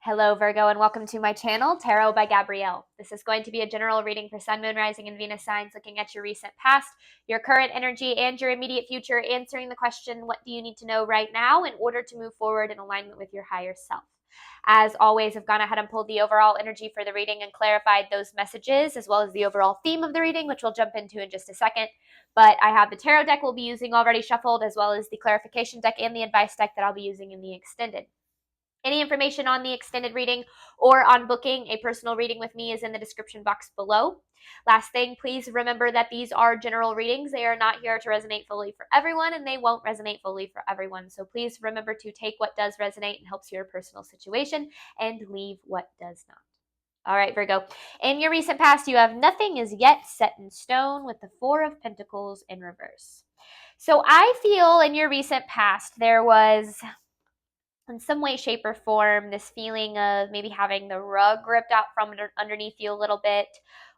Hello, Virgo, and welcome to my channel, Tarot by Gabrielle. This is going to be a general reading for Sun, Moon, Rising, and Venus signs, looking at your recent past, your current energy, and your immediate future, answering the question, what do you need to know right now in order to move forward in alignment with your higher self? As always, I've gone ahead and pulled the overall energy for the reading and clarified those messages, as well as the overall theme of the reading, which we'll jump into in just a second. But I have the tarot deck we'll be using already shuffled, as well as the clarification deck and the advice deck that I'll be using in the extended. Any information on the extended reading or on booking a personal reading with me is in the description box below. Last thing, please remember that these are general readings. They are not here to resonate fully for everyone, and they won't resonate fully for everyone. So please remember to take what does resonate and helps your personal situation and leave what does not. All right, Virgo. In your recent past, you have nothing is yet set in stone with the Four of Pentacles in reverse. So I feel in your recent past, there was, in some way, shape, or form, this feeling of maybe having the rug ripped out from underneath you a little bit,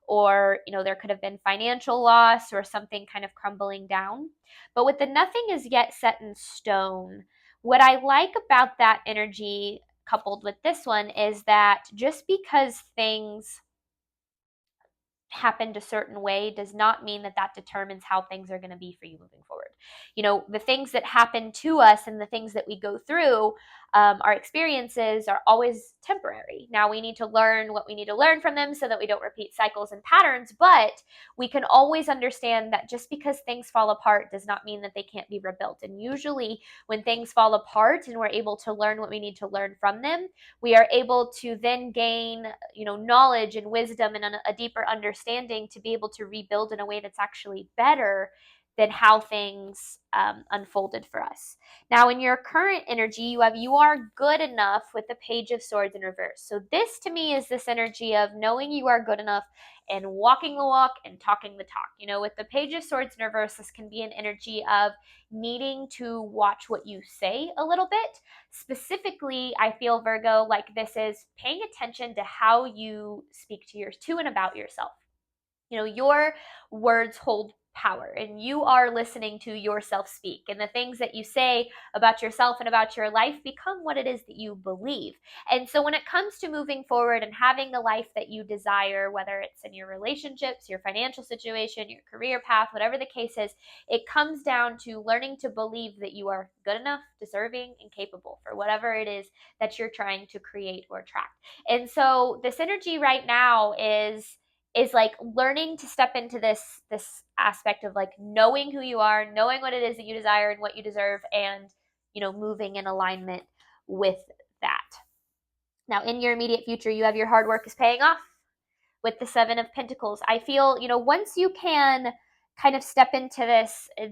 or, there could have been financial loss or something kind of crumbling down. But with the nothing is yet set in stone, what I like about that energy coupled with this one is that just because things happened a certain way does not mean that that determines how things are going to be for you moving forward. The things that happen to us and the things that we go through, our experiences are always temporary. Now we need to learn what we need to learn from them so that we don't repeat cycles and patterns, but we can always understand that just because things fall apart does not mean that they can't be rebuilt. And usually when things fall apart and we're able to learn what we need to learn from them, we are able to then gain, knowledge and wisdom and a deeper understanding to be able to rebuild in a way that's actually better than how things unfolded for us. Now, in your current energy, you are good enough with the Page of Swords in reverse. So this to me is this energy of knowing you are good enough and walking the walk and talking the talk. With the Page of Swords in reverse, this can be an energy of needing to watch what you say a little bit. Specifically, I feel, Virgo, like this is paying attention to how you speak to and about yourself. Your words hold power, and you are listening to yourself speak, and the things that you say about yourself and about your life become what it is that you believe. And so when it comes to moving forward and having the life that you desire, whether it's in your relationships, your financial situation, your career path, whatever the case is, it comes down to learning to believe that you are good enough, deserving, and capable for whatever it is that you're trying to create or attract. And so this energy right now is like learning to step into this aspect of like knowing who you are, knowing what it is that you desire and what you deserve, and moving in alignment with that. Now, in your immediate future, you have your hard work is paying off with the Seven of Pentacles. I feel, once you can kind of step into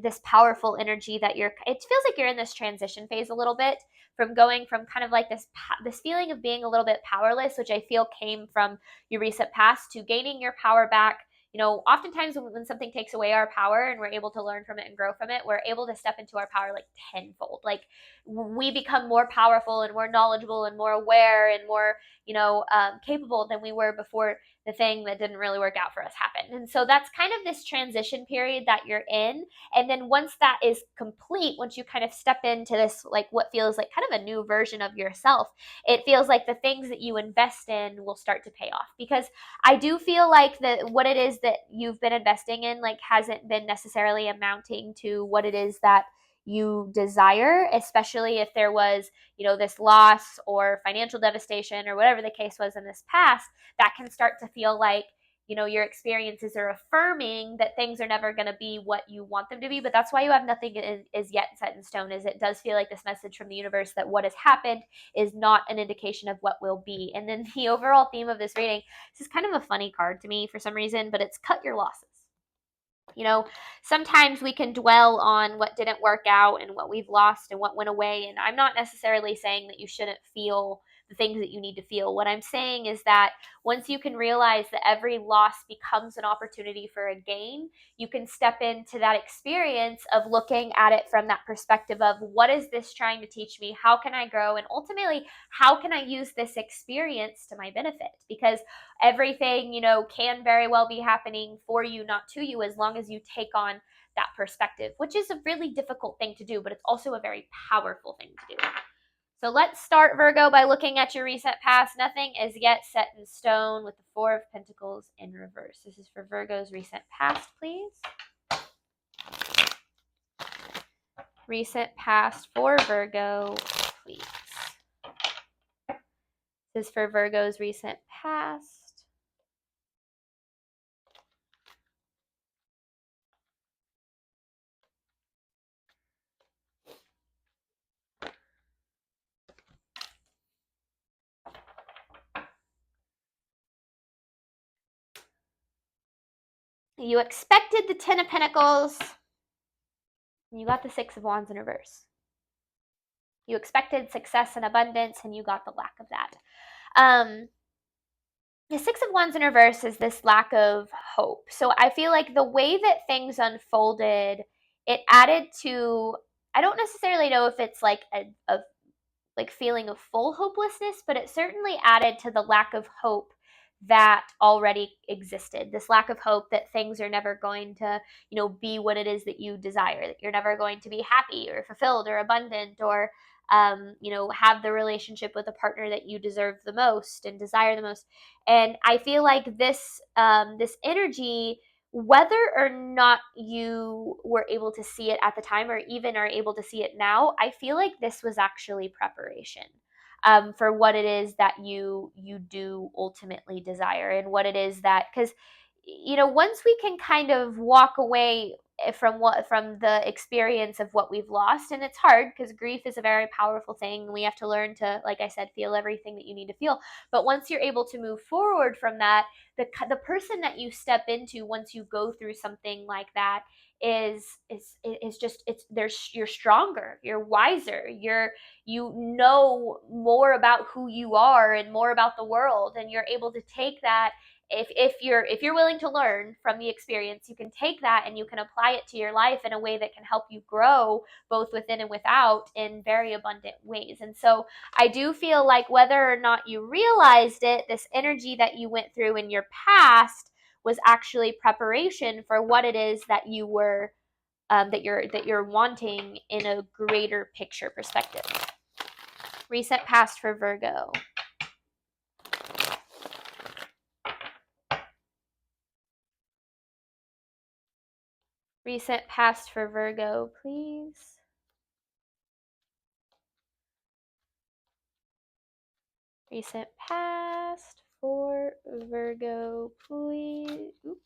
this powerful energy that it feels like you're in this transition phase a little bit, from going from kind of like this feeling of being a little bit powerless, which I feel came from your recent past, to gaining your power back. Oftentimes when something takes away our power and we're able to learn from it and grow from it, we're able to step into our power like tenfold. Like we become more powerful and more knowledgeable and more aware and more, capable than we were before the thing that didn't really work out for us happened. And so that's kind of this transition period that you're in. And then once that is complete, once you kind of step into this, like what feels like kind of a new version of yourself, it feels like the things that you invest in will start to pay off. Because I do feel like that what it is that you've been investing in like hasn't been necessarily amounting to what it is that you desire, especially if there was, this loss or financial devastation or whatever the case was in this past. That can start to feel like, your experiences are affirming that things are never going to be what you want them to be. But that's why you have nothing is yet set in stone, is it does feel like this message from the universe that what has happened is not an indication of what will be. And then the overall theme of this reading, this is kind of a funny card to me for some reason, but it's cut your losses. Sometimes we can dwell on what didn't work out and what we've lost and what went away. And I'm not necessarily saying that you shouldn't feel the things that you need to feel. What I'm saying is that once you can realize that every loss becomes an opportunity for a gain, you can step into that experience of looking at it from that perspective of what is this trying to teach me? How can I grow? And ultimately, how can I use this experience to my benefit? Because everything, can very well be happening for you, not to you, as long as you take on that perspective, which is a really difficult thing to do, but it's also a very powerful thing to do. So let's start, Virgo, by looking at your recent past. Nothing is yet set in stone with the Four of Pentacles in reverse. This is for Virgo's recent past, please. Recent past for Virgo, please. This is for Virgo's recent past. You expected the Ten of Pentacles, and you got the Six of Wands in reverse. You expected success and abundance, and you got the lack of that. The Six of Wands in reverse is this lack of hope. So I feel like the way that things unfolded, it added to, I don't necessarily know if it's like a like feeling of full hopelessness, but it certainly added to the lack of hope that already existed. This lack of hope that things are never going to, be what it is that you desire, that you're never going to be happy or fulfilled or abundant or have the relationship with a partner that you deserve the most and desire the most. And I feel like this energy, whether or not you were able to see it at the time or even are able to see it now, I feel like this was actually preparation for what it is that you do ultimately desire, and what it is that, because once we can kind of walk away from the experience of what we've lost, and it's hard because grief is a very powerful thing, and we have to learn to, like I said, feel everything that you need to feel. But once you're able to move forward from that, the person that you step into once you go through something like that is just, you're stronger, you're wiser, you know more about who you are and more about the world, and you're able to take that. If you're willing to learn from the experience, you can take that and you can apply it to your life in a way that can help you grow both within and without in very abundant ways. And so I do feel like whether or not you realized it, this energy that you went through in your past was actually preparation for what it is that you were that you're wanting in a greater picture perspective. Recent past for Virgo. Recent past for Virgo, please. Recent past for Virgo, please. Oop.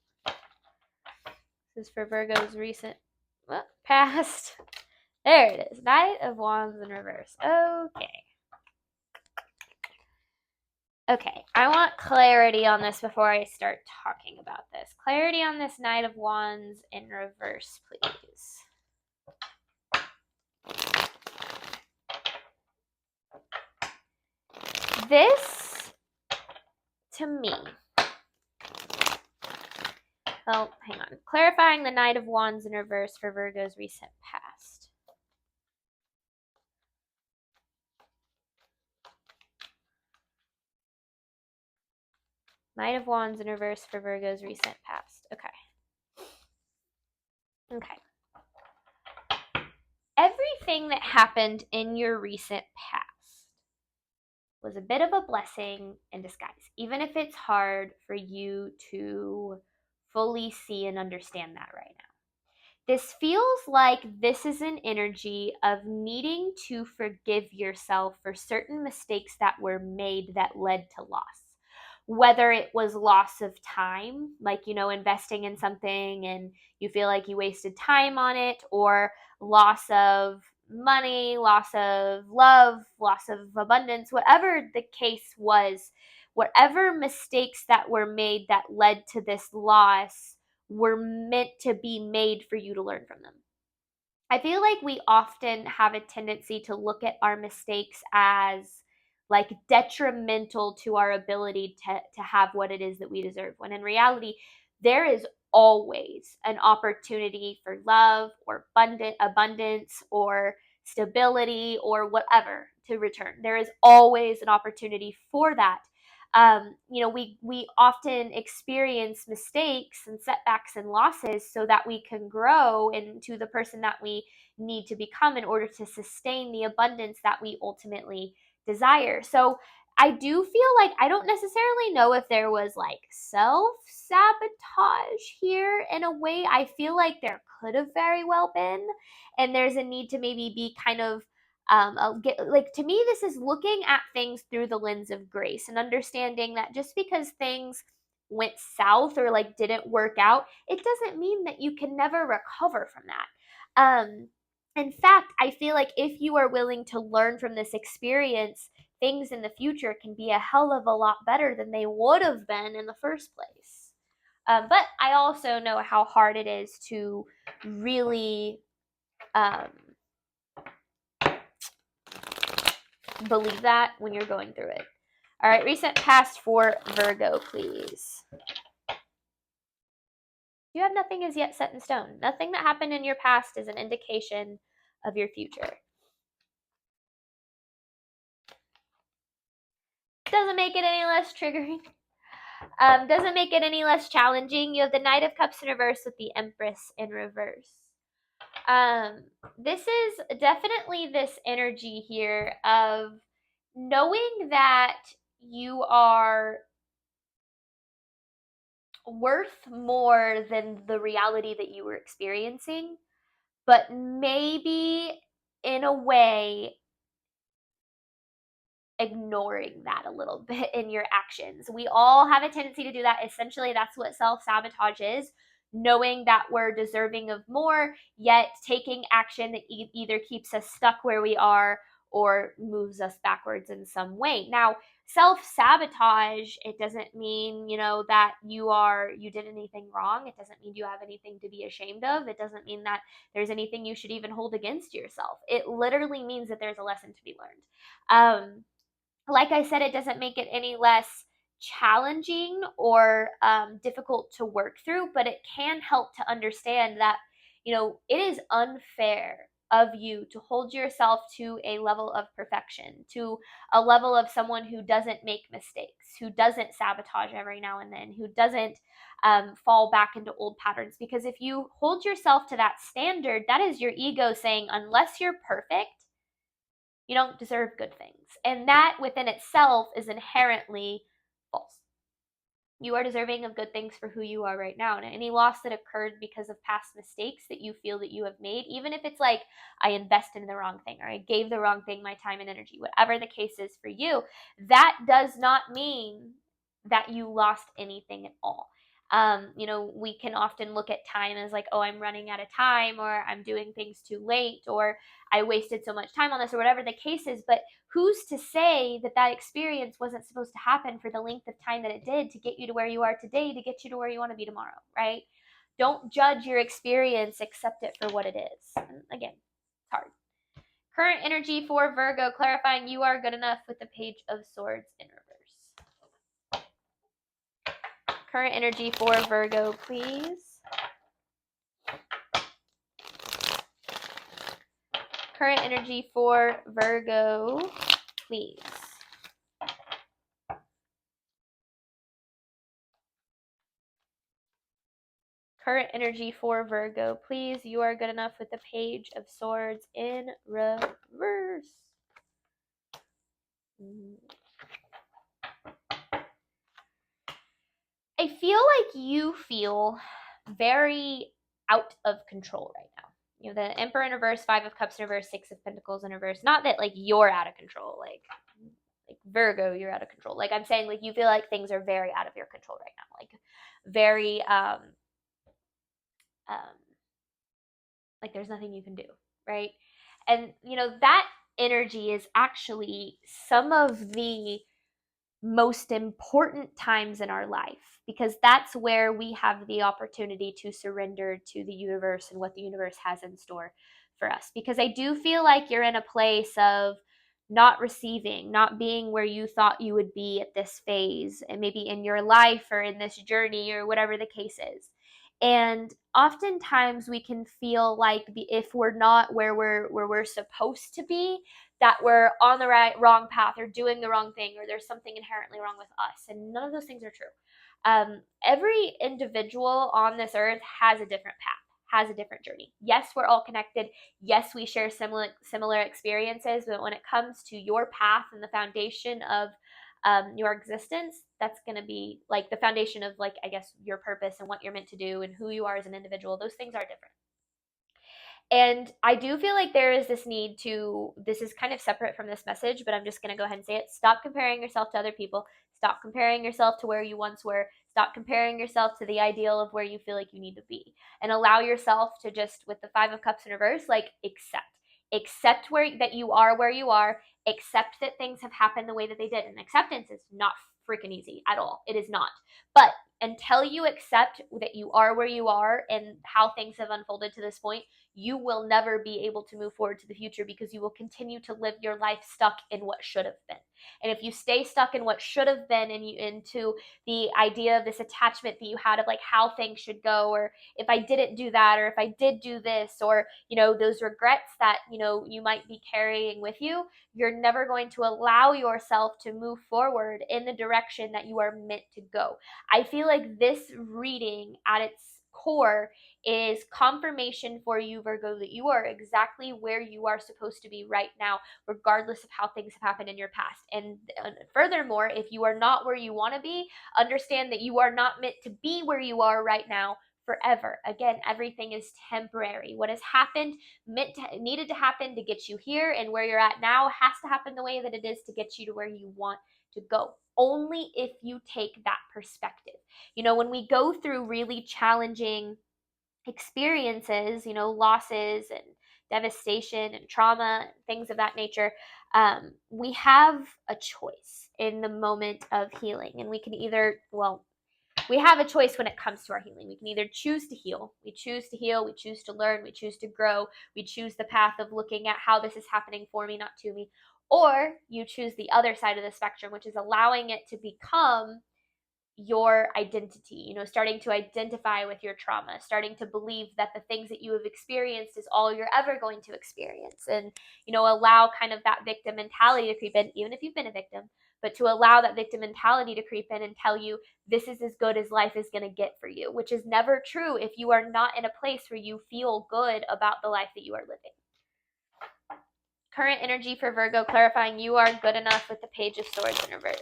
This is for Virgo's recent past. There it is. Knight of Wands in reverse. Okay, I want clarity on this before I start talking about this. Clarity on this Knight of Wands in reverse, please. This, to me, well, hang on. Clarifying the Knight of Wands in reverse for Virgo's recent past. Knight of Wands in reverse for Virgo's recent past. Okay. Everything that happened in your recent past was a bit of a blessing in disguise, even if it's hard for you to fully see and understand that right now. This feels like this is an energy of needing to forgive yourself for certain mistakes that were made that led to loss. Whether it was loss of time, like, investing in something and you feel like you wasted time on it, or loss of money, loss of love, loss of abundance, whatever the case was, whatever mistakes that were made that led to this loss were meant to be made for you to learn from them. I feel like we often have a tendency to look at our mistakes as like detrimental to our ability to have what it is that we deserve, when in reality, there is always an opportunity for love or abundance or stability or whatever to return. There is always an opportunity for that. We often experience mistakes and setbacks and losses so that we can grow into the person that we need to become in order to sustain the abundance that we ultimately desire. So I do feel like I don't necessarily know if there was like self sabotage here in a way. I feel like there could have very well been. And there's a need to maybe be kind of like, to me, this is looking at things through the lens of grace and understanding that just because things went south or like didn't work out, it doesn't mean that you can never recover from that. In fact, I feel like if you are willing to learn from this experience, things in the future can be a hell of a lot better than they would have been in the first place. But I also know how hard it is to really believe that when you're going through it. All right, recent past for Virgo, please. You have nothing is yet set in stone. Nothing that happened in your past is an indication of your future. Doesn't make it any less triggering. Doesn't make it any less challenging. You have the Knight of Cups in reverse with the Empress in reverse. This is definitely this energy here of knowing that you are worth more than the reality that you were experiencing, but maybe in a way ignoring that a little bit in your actions. We all have a tendency to do that. Essentially, that's what self-sabotage is. Knowing that we're deserving of more, yet taking action that either keeps us stuck where we are or moves us backwards in some way. Now, self-sabotage, it doesn't mean, that you did anything wrong. It doesn't mean you have anything to be ashamed of. It doesn't mean that there's anything you should even hold against yourself. It literally means that there's a lesson to be learned. Like I said, it doesn't make it any less challenging or difficult to work through, but it can help to understand that, it is unfair of you to hold yourself to a level of perfection, to a level of someone who doesn't make mistakes, who doesn't sabotage every now and then, who doesn't fall back into old patterns. Because if you hold yourself to that standard, that is your ego saying, unless you're perfect, you don't deserve good things. And that within itself is inherently false. You are deserving of good things for who you are right now. And any loss that occurred because of past mistakes that you feel that you have made, even if it's like, I invested in the wrong thing or I gave the wrong thing my time and energy, whatever the case is for you, that does not mean that you lost anything at all. We can often look at time as like, oh, I'm running out of time, or I'm doing things too late, or I wasted so much time on this, or whatever the case is. But who's to say that that experience wasn't supposed to happen for the length of time that it did to get you to where you are today, to get you to where you want to be tomorrow, right? Don't judge your experience, accept it for what it is. And again, it's hard. Current energy for Virgo, clarifying you are good enough with the Page of Swords in reverse. Current energy for Virgo, please. Current energy for Virgo, please. Current energy for Virgo, please. You are good enough with the Page of Swords in reverse. I feel like you feel very out of control right now. The Emperor in reverse, 5 of Cups in reverse, 6 of Pentacles in reverse. Not that like you're out of control, like Virgo, you're out of control. Like I'm saying, like you feel like things are very out of your control right now. Like very like there's nothing you can do, right? And that energy is actually some of the most important times in our life, because that's where we have the opportunity to surrender to the universe and what the universe has in store for us. Because I do feel like you're in a place of not receiving, not being where you thought you would be at this phase, and maybe in your life or in this journey or whatever the case is. And oftentimes we can feel like if we're not where we're supposed to be, that we're on the wrong path or doing the wrong thing, or there's something inherently wrong with us. And none of those things are true. Every individual on this earth has a different path, has a different journey. Yes, we're all connected. Yes, we share similar experiences, but when it comes to your path and the foundation of your existence, that's going to be like the foundation of, like, I guess, your purpose and what you're meant to do and who you are as an individual. Those things are different. And I do feel like there is this need to, this is kind of separate from this message, but I'm just going to go ahead and say it. Stop comparing yourself to other people. Stop comparing yourself to where you once were. Stop comparing yourself to the ideal of where you feel like you need to be. And allow yourself to just, with the Five of Cups in reverse, like accept. Accept that you are where you are. Accept that things have happened the way that they did. And acceptance is not freaking easy at all. It is not. But until you accept that you are where you are and how things have unfolded to this point, you will never be able to move forward to the future, because you will continue to live your life stuck in what should have been. And if you stay stuck in what should have been, and you into the idea of this attachment that you had of like how things should go, or if I didn't do that, or if I did do this, or those regrets that you might be carrying with you, you're never going to allow yourself to move forward in the direction that you are meant to go. I feel like this reading at its core is confirmation for you, Virgo, that you are exactly where you are supposed to be right now, regardless of how things have happened in your past. And furthermore, if you are not where you want to be, understand that you are not meant to be where you are right now forever. Again, everything is temporary. What has happened needed to happen to get you here, and where you're at now has to happen the way that it is to get you to where you want to go. Only if you take that perspective. When we go through really challenging experiences, losses and devastation and trauma and things of that nature, we have a choice in the moment of healing. And we can either, we have a choice when it comes to our healing. We can either choose to heal. We choose to heal. We choose to learn. We choose to grow. We choose the path of looking at how this is happening for me, not to me. Or you choose the other side of the spectrum, which is allowing it to become your identity, starting to identify with your trauma, starting to believe that the things that you have experienced is all you're ever going to experience, and allow kind of that victim mentality to creep in, even if you've been a victim, but to allow that victim mentality to creep in and tell you this is as good as life is going to get for you, which is never true if you are not in a place where you feel good about the life that you are living. Current energy for Virgo, clarifying you are good enough, with the Page of Swords in reverse.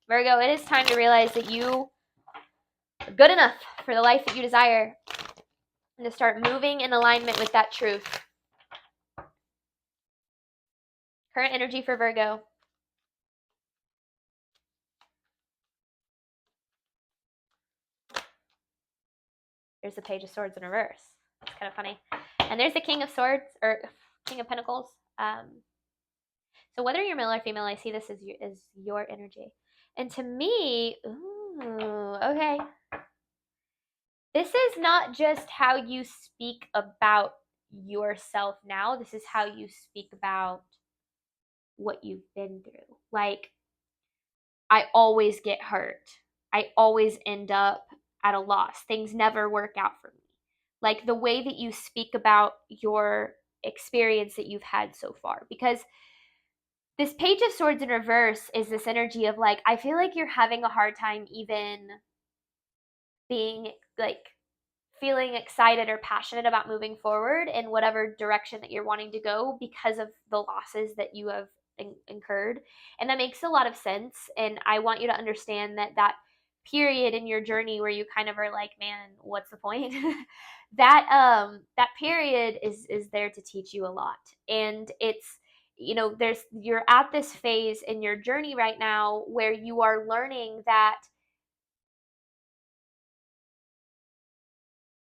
Virgo, it is time to realize that you are good enough for the life that you desire, and to start moving in alignment with that truth. Current energy for Virgo. There's the Page of Swords in reverse. It's kind of funny. And there's the King of Swords, or King of Pentacles. So whether you're male or female, I see this as your energy. And to me, okay. This is not just how you speak about yourself now. This is how you speak about what you've been through. Like, I always get hurt. I always end up at a loss. Things never work out for me. Like the way that you speak about your experience that you've had so far. Because this Page of Swords in reverse is this energy of like, I feel like you're having a hard time even being like, feeling excited or passionate about moving forward in whatever direction that you're wanting to go, because of the losses that you have incurred. And that makes a lot of sense. And I want you to understand that period in your journey where you kind of are like, man, what's the point? that period is there to teach you a lot. And it's, you're at this phase in your journey right now where you are learning that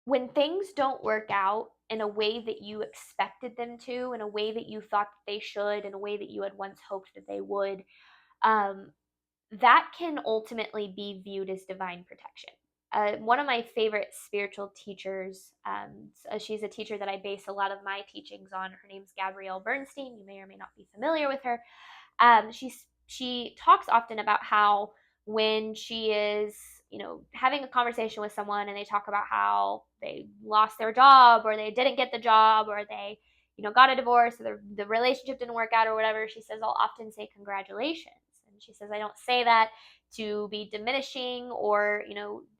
when things don't work out in a way that you expected them to, in a way that you thought that they should, in a way that you had once hoped that they would, that can ultimately be viewed as divine protection. One of my favorite spiritual teachers, she's a teacher that I base a lot of my teachings on. Her name's Gabrielle Bernstein. You may or may not be familiar with her. She talks often about how when she is, having a conversation with someone and they talk about how they lost their job, or they didn't get the job, or they, got a divorce, or the relationship didn't work out, or whatever, she says, I'll often say congratulations. And And she says, I don't say that to be diminishing or,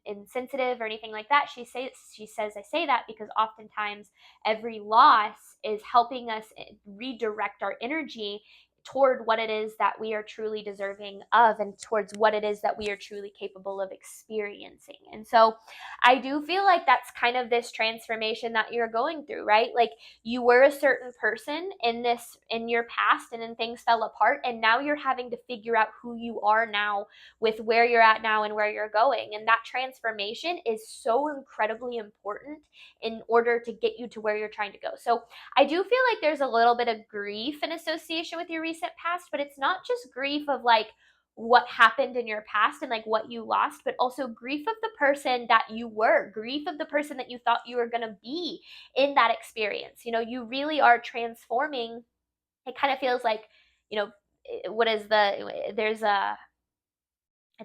insensitive or anything like that. She says, I say that because oftentimes every loss is helping us redirect our energy toward what it is that we are truly deserving of and towards what it is that we are truly capable of experiencing. And so I do feel like that's kind of this transformation that you're going through, right? Like you were a certain person in your past, and then things fell apart, and now you're having to figure out who you are now with where you're at now and where you're going. And that transformation is so incredibly important in order to get you to where you're trying to go. So I do feel like there's a little bit of grief in association with your recent past, but it's not just grief of like what happened in your past and like what you lost, but also grief of the person that you were, grief of the person that you thought you were going to be in that experience. You really are transforming. It kind of feels like, it's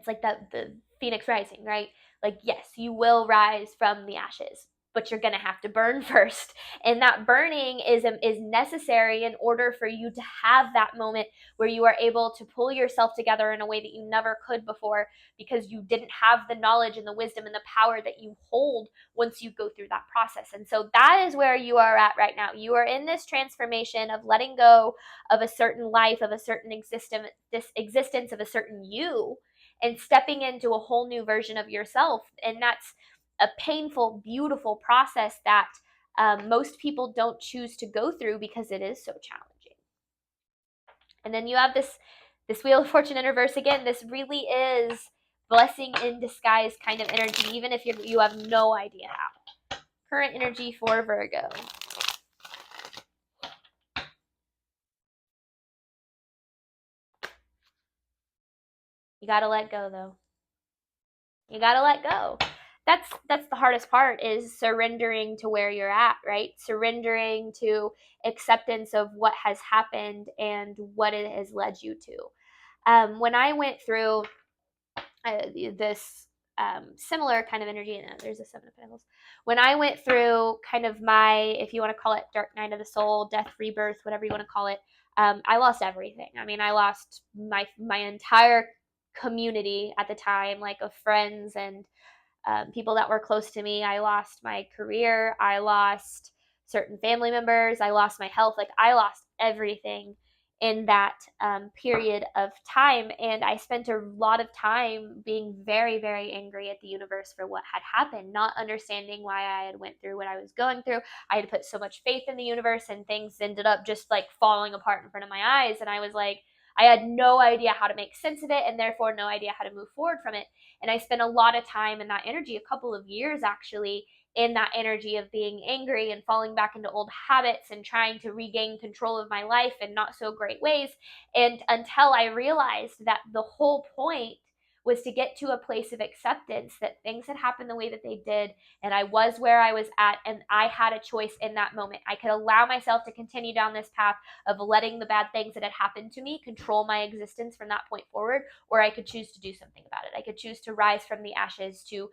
like the phoenix rising, right? Like, yes, you will rise from the ashes, but you're going to have to burn first. And that burning is necessary in order for you to have that moment where you are able to pull yourself together in a way that you never could before, because you didn't have the knowledge and the wisdom and the power that you hold once you go through that process. And so that is where you are at right now. You are in this transformation of letting go of a certain life, of a certain existence of a certain you, and stepping into a whole new version of yourself. And that's a painful, beautiful process that most people don't choose to go through because it is so challenging. And then you have this Wheel of Fortune in reverse again. This really is blessing in disguise kind of energy, even if you have no idea how. Current energy for Virgo. You got to let go, though. You got to let go. That's the hardest part, is surrendering to where you're at, right? Surrendering to acceptance of what has happened and what it has led you to. When I went through this similar kind of energy, and there's a Seven of Pentacles. When I went through kind of my, if you want to call it dark night of the soul, death, rebirth, whatever you want to call it, I lost everything. I mean, I lost my entire community at the time, like of friends and people that were close to me. I lost my career. I lost certain family members. I lost my health. Like I lost everything in that period of time. And I spent a lot of time being very, very angry at the universe for what had happened, not understanding why I had went through what I was going through. I had put so much faith in the universe, and things ended up just like falling apart in front of my eyes. And I was like, I had no idea how to make sense of it, and therefore no idea how to move forward from it. And I spent a lot of time in that energy, a couple of years actually, in that energy of being angry and falling back into old habits and trying to regain control of my life in not so great ways. And until I realized that the whole point was to get to a place of acceptance that things had happened the way that they did, and I was where I was at, and I had a choice in that moment. I could allow myself to continue down this path of letting the bad things that had happened to me control my existence from that point forward, or I could choose to do something about it. I could choose to rise from the ashes, to,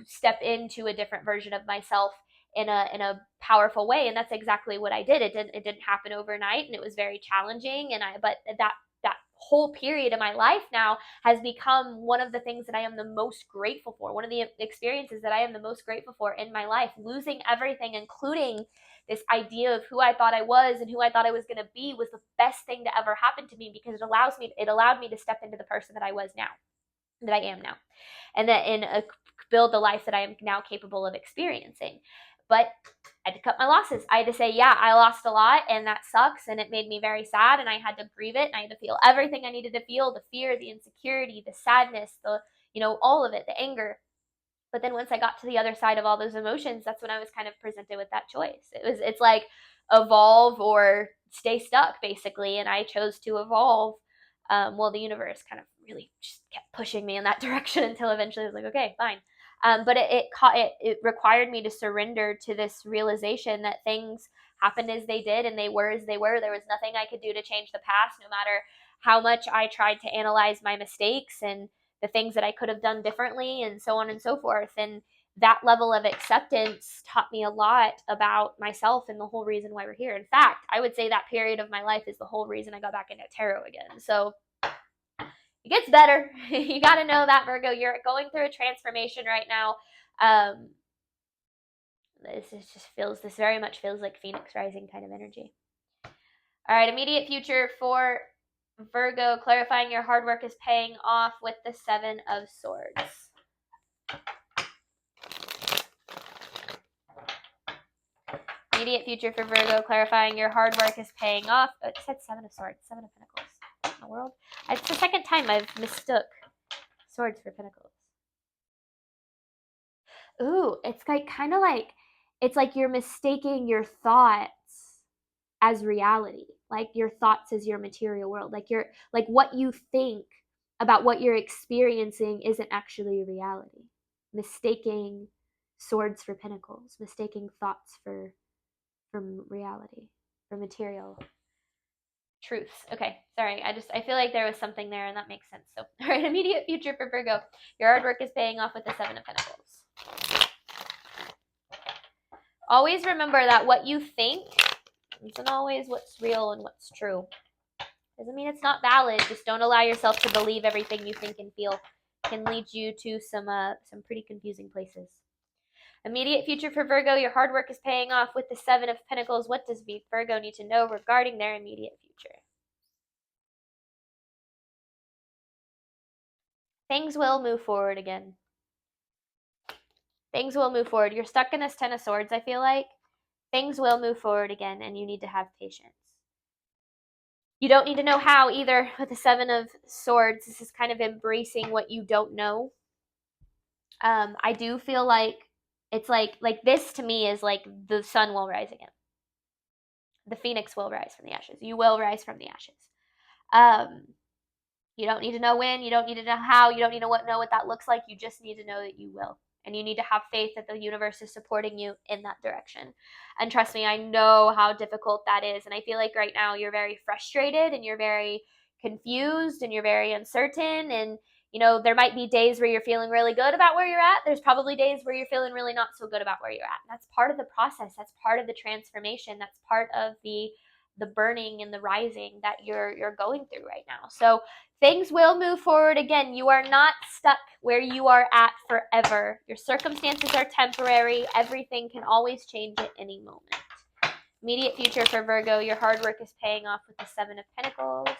step into a different version of myself in a powerful way. And that's exactly what I did. It didn't happen overnight, and it was very challenging. But that whole period of my life now has become one of the things that I am the most grateful for, one of the experiences that I am the most grateful for in my life. Losing everything, including this idea of who I thought I was and who I thought I was going to be, was the best thing to ever happen to me, because it allowed me to step into the person that I was now, that I am now, and build the life that I am now capable of experiencing. But I had to cut my losses. I had to say, yeah, I lost a lot, and that sucks, and it made me very sad, and I had to grieve it, and I had to feel everything I needed to feel, the fear, the insecurity, the sadness, all of it, the anger. But then once I got to the other side of all those emotions, that's when I was kind of presented with that choice. It's like evolve or stay stuck, basically, and I chose to evolve. The universe kind of really just kept pushing me in that direction until eventually I was like, okay, fine. But it required me to surrender to this realization that things happened as they did, and they were as they were. There was nothing I could do to change the past, no matter how much I tried to analyze my mistakes and the things that I could have done differently, and so on and so forth. And that level of acceptance taught me a lot about myself and the whole reason why we're here. In fact, I would say that period of my life is the whole reason I got back into tarot again. So It gets better. You got to know that, Virgo. You're going through a transformation right now. This very much feels like Phoenix rising kind of energy. All right, immediate future for Virgo, clarifying your hard work is paying off with the 7 of Swords. Immediate future for Virgo, clarifying your hard work is paying off. Oh, it said 7 of Swords, 7 of Pentacles. What in the world? It's the second time I've mistook Swords for Pentacles. Ooh, it's like kind of like, it's like you're mistaking your thoughts as reality. Like your thoughts as your material world. Like what you think about what you're experiencing isn't actually reality. Mistaking Swords for Pentacles, mistaking thoughts for reality, for material truths. Okay, sorry. I feel like there was something there and that makes sense. So, all right, immediate future for Virgo. Your hard work is paying off with the 7 of Pentacles. Always remember that what you think isn't always what's real and what's true. Doesn't mean it's not valid. Just don't allow yourself to believe everything you think and feel. Can lead you to some pretty confusing places. Immediate future for Virgo. Your hard work is paying off with the 7 of Pentacles. What does Virgo need to know regarding their immediate future? Things will move forward again. Things will move forward. You're stuck in this 10 of Swords, I feel like. Things will move forward again, and you need to have patience. You don't need to know how either with the 7 of Swords. This is kind of embracing what you don't know. I do feel like it's like this to me is like the sun will rise again. The phoenix will rise from the ashes. You will rise from the ashes. You don't need to know when. You don't need to know how. You don't need to know what that looks like. You just need to know that you will. And you need to have faith that the universe is supporting you in that direction. And trust me, I know how difficult that is. And I feel like right now you're very frustrated and you're very confused and you're very uncertain. And, you know, there might be days where you're feeling really good about where you're at. There's probably days where you're feeling really not so good about where you're at. And that's part of the process. That's part of the transformation. That's part of the burning and the rising that you're going through right now. So things will move forward again. You are not stuck where you are at forever. Your circumstances are temporary. Everything can always change at any moment. Immediate future for Virgo. Your hard work is paying off with the 7 of Pentacles.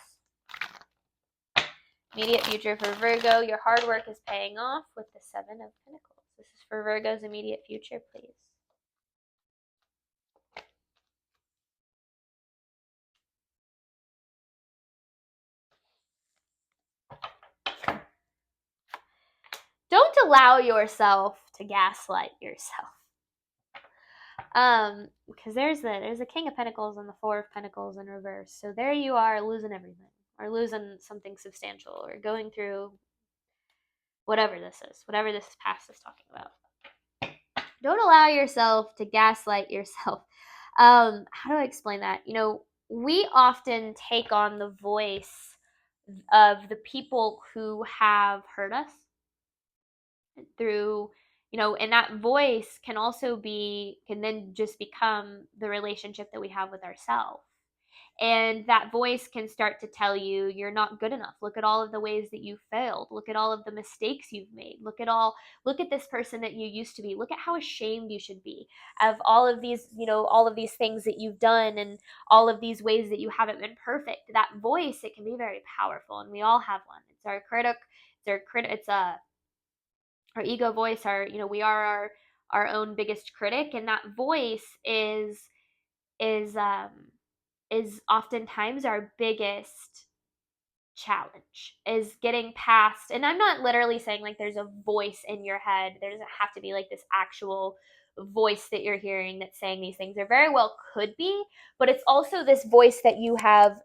Immediate future for Virgo. Your hard work is paying off with the 7 of Pentacles. This is for Virgo's immediate future, please. Don't allow yourself to gaslight yourself. Because there's the King of Pentacles and the 4 of Pentacles in reverse. So there you are losing everything, or losing something substantial, or going through whatever this past is talking about. Don't allow yourself to gaslight yourself. How do I explain that? You know, we often take on the voice of the people who have hurt us through, you know, and that voice can then just become the relationship that we have with ourselves. And that voice can start to tell you you're not good enough. Look at all of the ways that you failed. Look at all of the mistakes you've made. Look at this person that you used to be. Look at how ashamed you should be of all of these, you know, all of these things that you've done and all of these ways that you haven't been perfect. That voice, it can be very powerful, and we all have one. It's our critic. It's our ego voice. We are our own biggest critic, and that voice is oftentimes our biggest challenge, is getting past. And I'm not literally saying like there's a voice in your head. There doesn't have to be like this actual voice that you're hearing that's saying these things. There very well could be, but it's also this voice that you have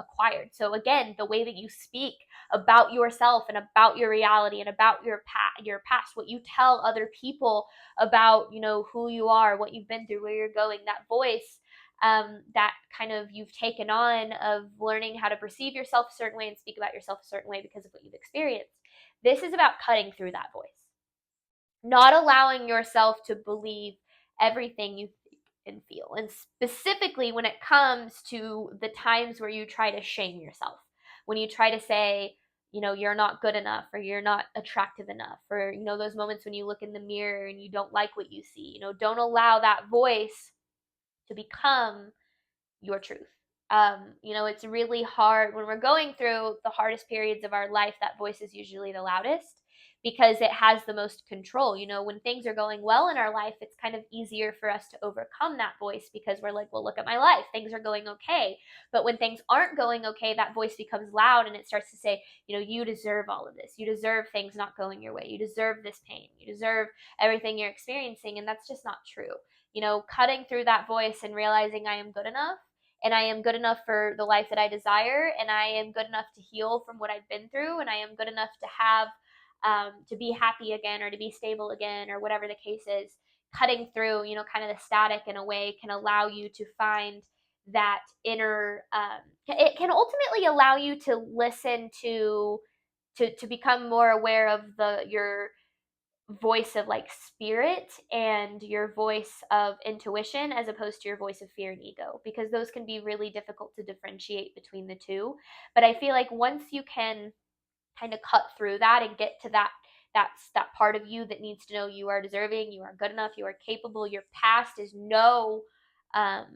acquired. So again, the way that you speak about yourself and about your reality and about your past, what you tell other people about, you know, who you are, what you've been through, where you're going, that voice that kind of you've taken on of learning how to perceive yourself a certain way and speak about yourself a certain way because of what you've experienced. This is about cutting through that voice. Not allowing yourself to believe everything you think and feel. And specifically when it comes to the times where you try to shame yourself. When you try to say, you're not good enough, or you're not attractive enough, or, those moments when you look in the mirror and you don't like what you see. Don't allow that voice to become your truth. It's really hard when we're going through the hardest periods of our life. That voice is usually the loudest because it has the most control. When things are going well in our life, it's kind of easier for us to overcome that voice because we're like, well, look at my life. Things are going okay. But when things aren't going okay, that voice becomes loud and it starts to say, you deserve all of this. You deserve things not going your way. You deserve this pain. You deserve everything you're experiencing. And that's just not true. Cutting through that voice and realizing I am good enough, and I am good enough for the life that I desire, and I am good enough to heal from what I've been through, and I am good enough to have to be happy again, or to be stable again, or whatever the case is. Cutting through, kind of the static in a way can allow you to find that inner. It can ultimately allow you to listen to become more aware of your voice of like spirit and your voice of intuition, as opposed to your voice of fear and ego, because those can be really difficult to differentiate between the two. But I feel like once you can kind of cut through that and get to that part of you that needs to know you are deserving, you are good enough, you are capable, your past is um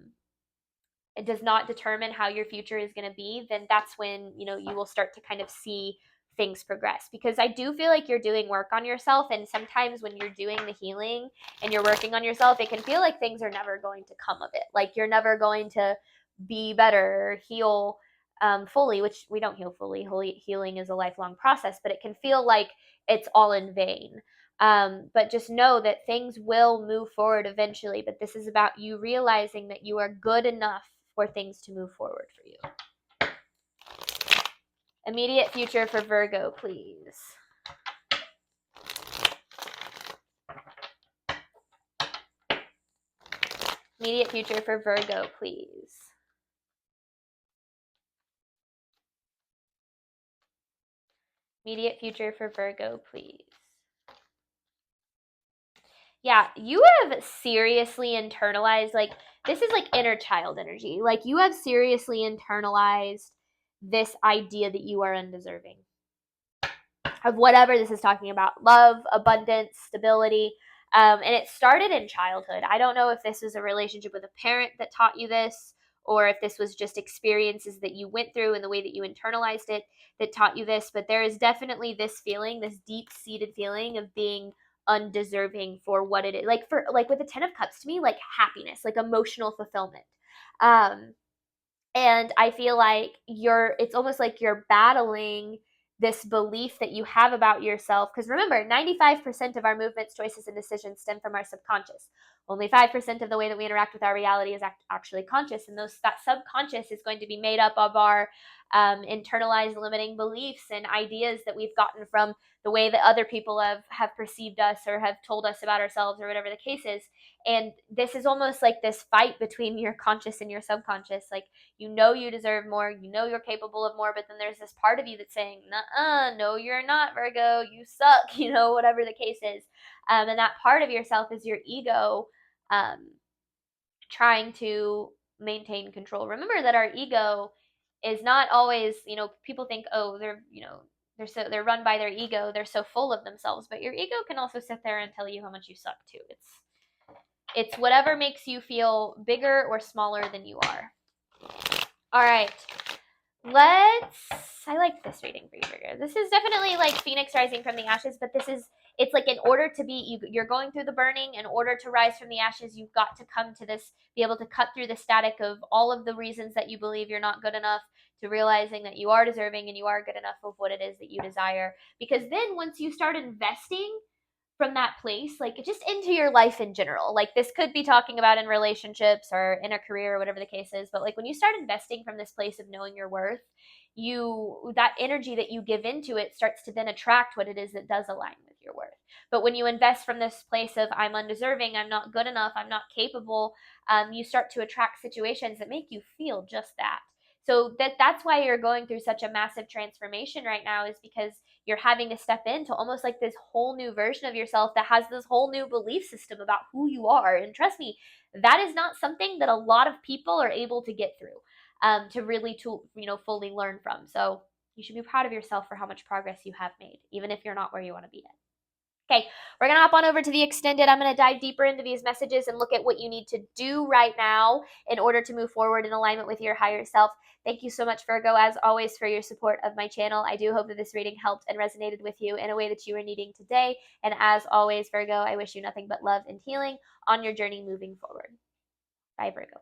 it does not determine how your future is going to be, then that's when, you will start to kind of see things progress. Because I do feel like you're doing work on yourself, and sometimes when you're doing the healing and you're working on yourself, it can feel like things are never going to come of it. Like you're never going to be better or heal fully, which we don't heal fully. Healing is a lifelong process, but it can feel like it's all in vain. But just know that things will move forward eventually. But this is about you realizing that you are good enough for things to move forward for you. Immediate future for Virgo, please. Immediate future for Virgo, please. Immediate future for Virgo, please. Yeah, you have seriously internalized, like, this is like inner child energy. Like, you have seriously internalized this idea that you are undeserving of whatever this is talking about: love, abundance, stability. And it started in childhood. I don't know if this was a relationship with a parent that taught you this, or if this was just experiences that you went through and the way that you internalized it that taught you this. But there is definitely this feeling, this deep-seated feeling of being undeserving for what it is. Like with the 10 of Cups, to me, like happiness, like emotional fulfillment. Um, and I feel like it's almost like you're battling this belief that you have about yourself. Because remember, 95% of our movements, choices, and decisions stem from our subconscious. Only 5% of the way that we interact with our reality is actually conscious. And that subconscious is going to be made up of our internalized limiting beliefs and ideas that we've gotten from the way that other people have perceived us or have told us about ourselves, or whatever the case is. And this is almost like this fight between your conscious and your subconscious. Like, you deserve more, you're capable of more, but then there's this part of you that's saying, nuh-uh, no, you're not, Virgo, you suck, whatever the case is. And that part of yourself is your ego, trying to maintain control. Remember that our ego is not always, people think, oh, they're run by their ego, they're so full of themselves, but your ego can also sit there and tell you how much you suck too. It's whatever makes you feel bigger or smaller than you are. All right. I like this reading for you, Virgo. This is definitely like Phoenix rising from the ashes, but it's like, in order to be, you're going through the burning. In order to rise from the ashes, you've got to come to this, be able to cut through the static of all of the reasons that you believe you're not good enough, to realizing that you are deserving and you are good enough of what it is that you desire. Because then once you start investing from that place, like just into your life in general, like this could be talking about in relationships or in a career or whatever the case is, but like when you start investing from this place of knowing your worth, that energy that you give into it starts to then attract what it is that does align with your worth. But when you invest from this place of I'm undeserving, I'm not good enough, I'm not capable, you start to attract situations that make you feel just that. So that's why you're going through such a massive transformation right now, is because you're having to step into almost like this whole new version of yourself that has this whole new belief system about who you are. And trust me, that is not something that a lot of people are able to get through, to really fully learn from. So You should be proud of yourself for how much progress you have made, even if you're not where you want to be yet. Okay, we're going to hop on over to the extended. I'm going to dive deeper into these messages and look at what you need to do right now in order to move forward in alignment with your higher self. Thank you so much, Virgo, as always, for your support of my channel. I do hope that this reading helped and resonated with you in a way that you were needing today. And as always, Virgo, I wish you nothing but love and healing on your journey moving forward. Bye, Virgo.